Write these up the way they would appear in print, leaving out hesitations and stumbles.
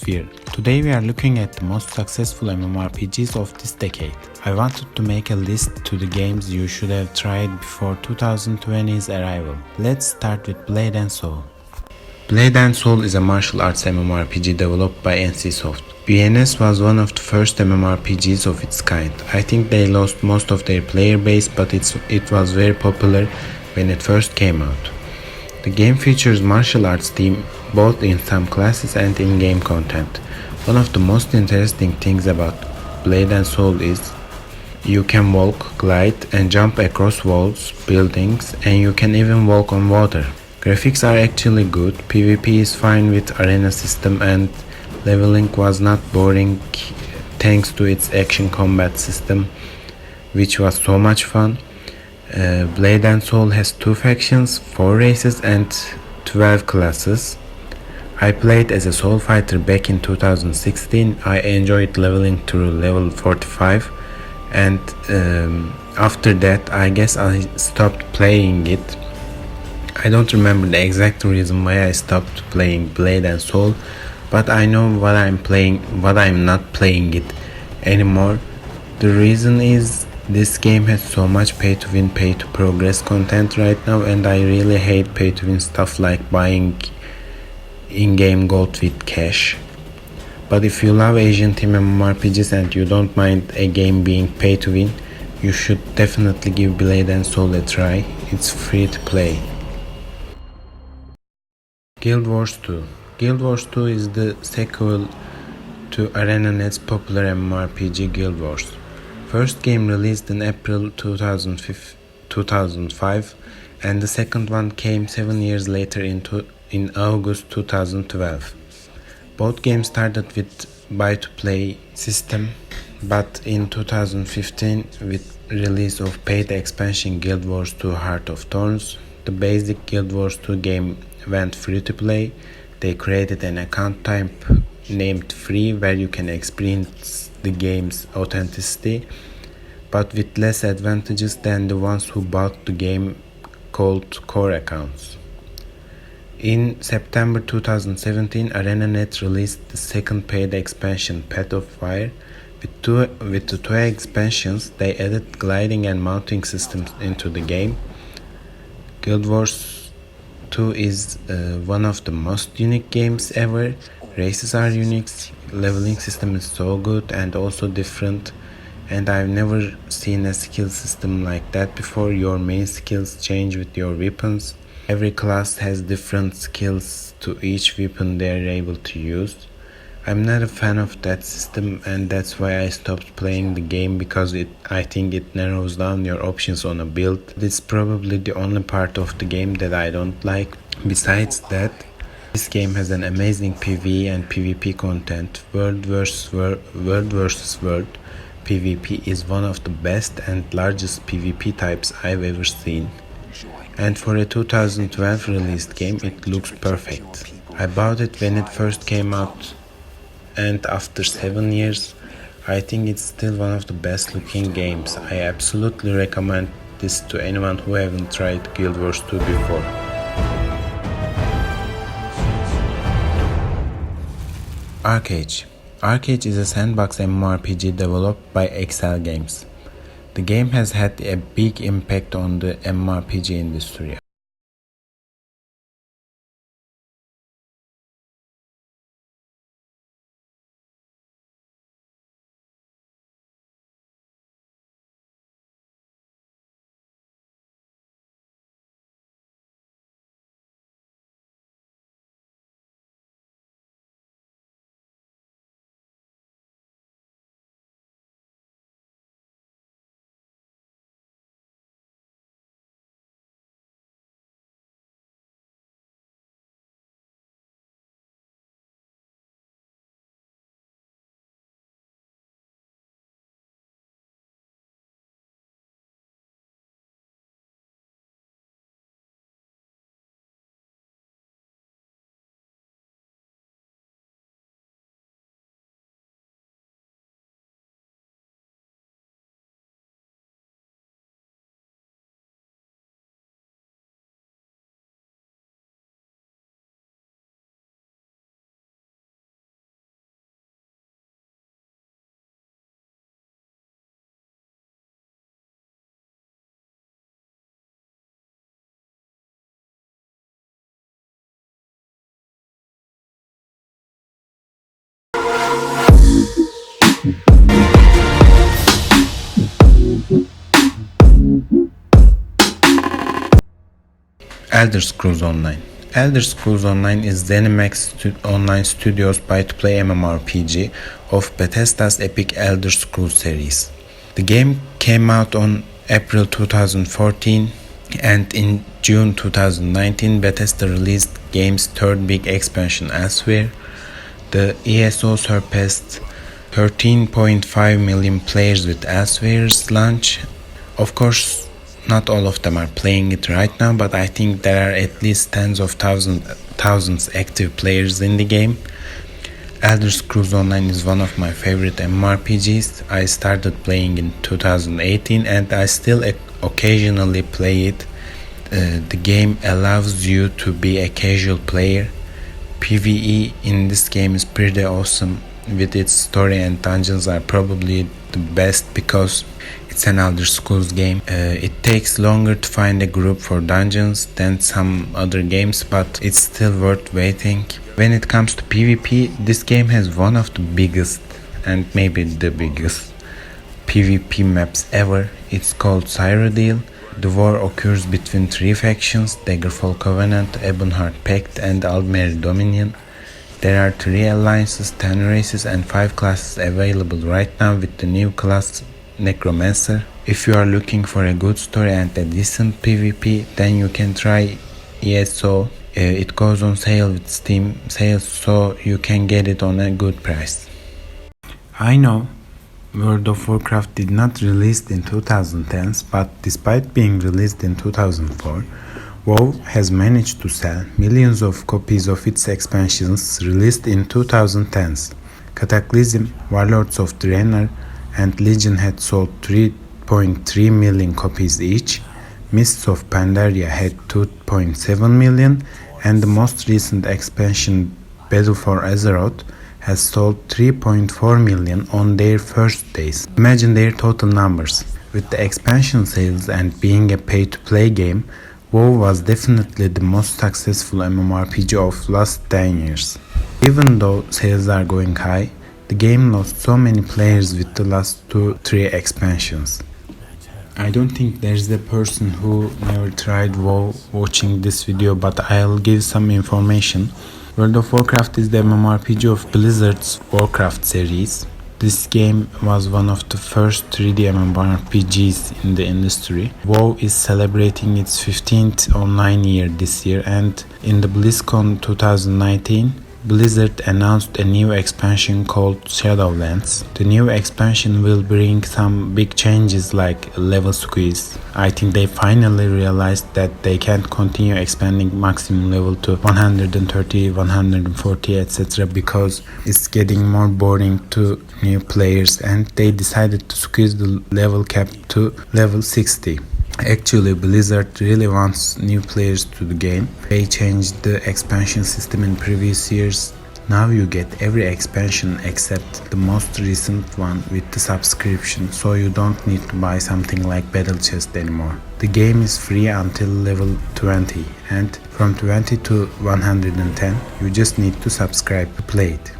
Frostfear. Today we are looking at the most successful MMORPGs of this decade. I wanted to make a list to the games you should have tried before 2020's arrival. Let's start with Blade and Soul. Blade and Soul is a martial arts MMORPG developed by NCSoft. BNS was one of the first MMORPGs of its kind. I think they lost most of their player base, but it was very popular when it first came out. The game features martial arts theme both in some classes and in-game content. One of the most interesting things about Blade and Soul is you can walk, glide and jump across walls, buildings, and you can even walk on water. Graphics are actually good, PvP is fine with arena system, and leveling was not boring thanks to its action combat system, which was so much fun. Blade and Soul has 2 factions, 4 races and 12 classes. I played as a soul fighter back in 2016. I enjoyed leveling to level 45, and after that I guess I stopped playing it. I don't remember the exact reason why I stopped playing Blade and Soul, but I know what I'm not playing it anymore. The reason is this game has so much pay to win, pay to progress content right now, and I really hate pay to win stuff like buying in-game gold with cash. But if you love Asian team MMORPGs and you don't mind a game being pay to win, you should definitely give Blade and Soul a try. It's free to play. Guild Wars 2. Guild Wars 2 is the sequel to ArenaNet's popular MMORPG Guild Wars. First game released in April 2005, and the second one came 7 years later in August 2012. Both games started with buy-to-play system, but in 2015, with release of paid expansion Guild Wars 2 Heart of Thorns, the basic Guild Wars 2 game went free-to-play. They created an account type named Free where you can experience the game's authenticity, but with less advantages than the ones who bought the game, called core accounts. In September 2017, ArenaNet released the second paid expansion, Path of Fire. With the 2 expansions, they added gliding and mounting systems into the game. Guild Wars 2 is one of the most unique games ever. Races are unique, leveling system is so good and also different, and I've never seen a skill system like that before. Your main skills change with your weapons. Every class has different skills to each weapon they're able to use. I'm not a fan of that system, and that's why I stopped playing the game, because I think it narrows down your options on a build. It's probably the only part of the game that I don't like. Besides that, this game has an amazing PvE and PvP content. World versus world PvP is one of the best and largest PvP types I've ever seen. And for a 2012 released game, it looks perfect. I bought it when it first came out, and after 7 years, I think it's still one of the best looking games. I absolutely recommend this to anyone who haven't tried Guild Wars 2 before. Arcade. Arcade is a sandbox MMORPG developed by Excel Games. The game has had a big impact on the MMORPG industry. Elder Scrolls Online. Elder Scrolls Online is ZeniMax Online Studios buy-to-play MMORPG of Bethesda's epic Elder Scrolls series. The game came out on April 2014, and in June 2019 Bethesda released the game's third big expansion elsewhere. The ESO surpassed 13.5 million players with Elsewhere's launch. Of course, not all of them are playing it right now, but I think there are at least tens of thousands active players in the game. Elder Scrolls Online is one of my favorite MMORPGs. I started playing in 2018 and I still occasionally play it. The game allows you to be a casual player. PvE in this game is pretty awesome, with its story and dungeons are probably the best because it's an Elder Scrolls game. It takes longer to find a group for dungeons than some other games, but it's still worth waiting. When it comes to PvP, this game has one of the biggest and maybe the biggest PvP maps ever. It's called Cyrodiil. The war occurs between three factions: Daggerfall Covenant, Ebonheart Pact and Aldmeri Dominion. There are 3 alliances, 10 races and 5 classes available right now with the new class Necromancer. If you are looking for a good story and a decent PvP, then you can try ESO. It goes on sale with Steam sales, so you can get it on a good price. I know World of Warcraft did not release in 2010s, but despite being released in 2004, WoW has managed to sell millions of copies of its expansions released in 2010s. Cataclysm, Warlords of Draenor, and Legion had sold 3.3 million copies each. Mists of Pandaria had 2.7 million, and the most recent expansion, Battle for Azeroth, has sold 3.4 million on their first days. Imagine their total numbers. With the expansion sales and being a pay-to-play game, WoW was definitely the most successful MMORPG of last 10 years. Even though sales are going high, the game lost so many players with the last 2-3 expansions. I don't think there's a person who never tried WoW watching this video, but I'll give some information. World of Warcraft is the MMORPG of Blizzard's Warcraft series. This game was one of the first 3D MMORPGs in the industry. WoW is celebrating its 15th online year this year, and in the BlizzCon 2019, Blizzard announced a new expansion called Shadowlands. The new expansion will bring some big changes like level squeeze. I think they finally realized that they can't continue expanding maximum level to 130, 140, etc. because it's getting more boring to new players, and they decided to squeeze the level cap to level 60. Actually, Blizzard really wants new players to the game. They changed the expansion system in previous years. Now you get every expansion except the most recent one with the subscription, so you don't need to buy something like Battle Chest anymore. The game is free until level 20, and from 20 to 110 you just need to subscribe to play it.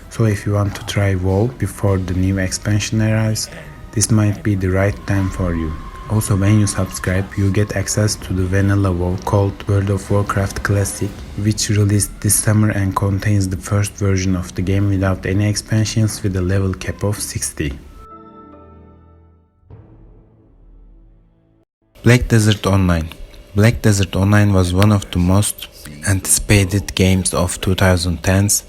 So if you want to try WoW before the new expansion arrives, this might be the right time for you. Also, when you subscribe, you get access to the vanilla WoW called World of Warcraft Classic, which released this summer and contains the first version of the game without any expansions with a level cap of 60. Black Desert Online. Black Desert Online was one of the most anticipated games of 2010s.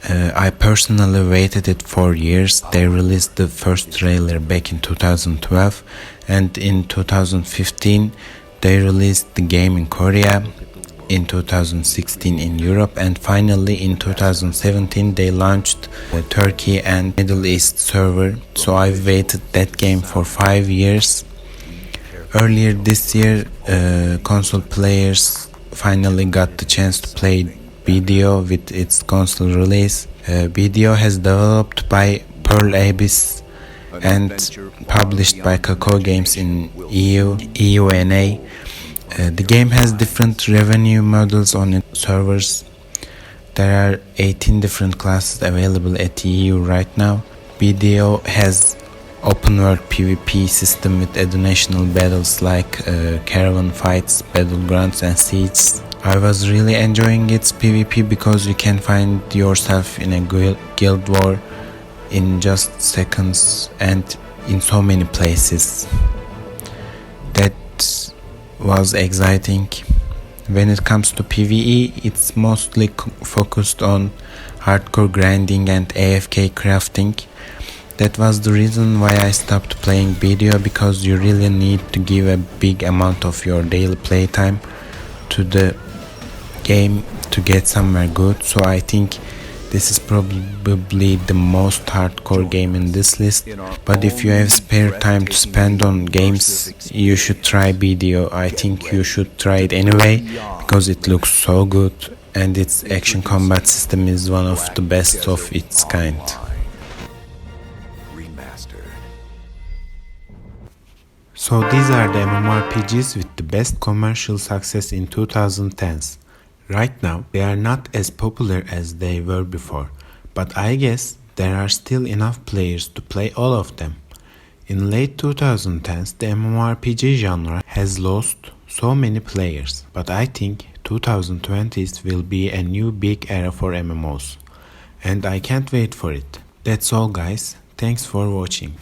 I personally waited it for years. They released the first trailer back in 2012, and in 2015 they released the game in Korea, in 2016 in Europe, and finally in 2017 they launched the Turkey and Middle East server. So I've waited that game for 5 years. Earlier this year, console players finally got the chance to play BDO with its console release. BDO has developed by Pearl Abyss and published by Kakao Games in EUNA. The game has different revenue models on its servers. There are 18 different classes available at EU right now. BDO has open world PvP system with educational battles like caravan fights, battlegrounds and sieges. I was really enjoying its PvP because you can find yourself in a guild war in just seconds and in so many places. That was exciting. When it comes to PvE, it's mostly focused on hardcore grinding and AFK crafting. That was the reason why I stopped playing BDO, because you really need to give a big amount of your daily playtime to the game to get somewhere good. So I think this is probably the most hardcore game in this list, but if you have spare time to spend on games, you should try BDO. I think you should try it anyway because it looks so good and its action combat system is one of the best of its kind. So these are the MMORPGs with the best commercial success in 2010s. Right now, they are not as popular as they were before, but I guess there are still enough players to play all of them. In late 2010s, the MMORPG genre has lost so many players, but I think 2020s will be a new big era for MMOs, and I can't wait for it. That's all guys, thanks for watching.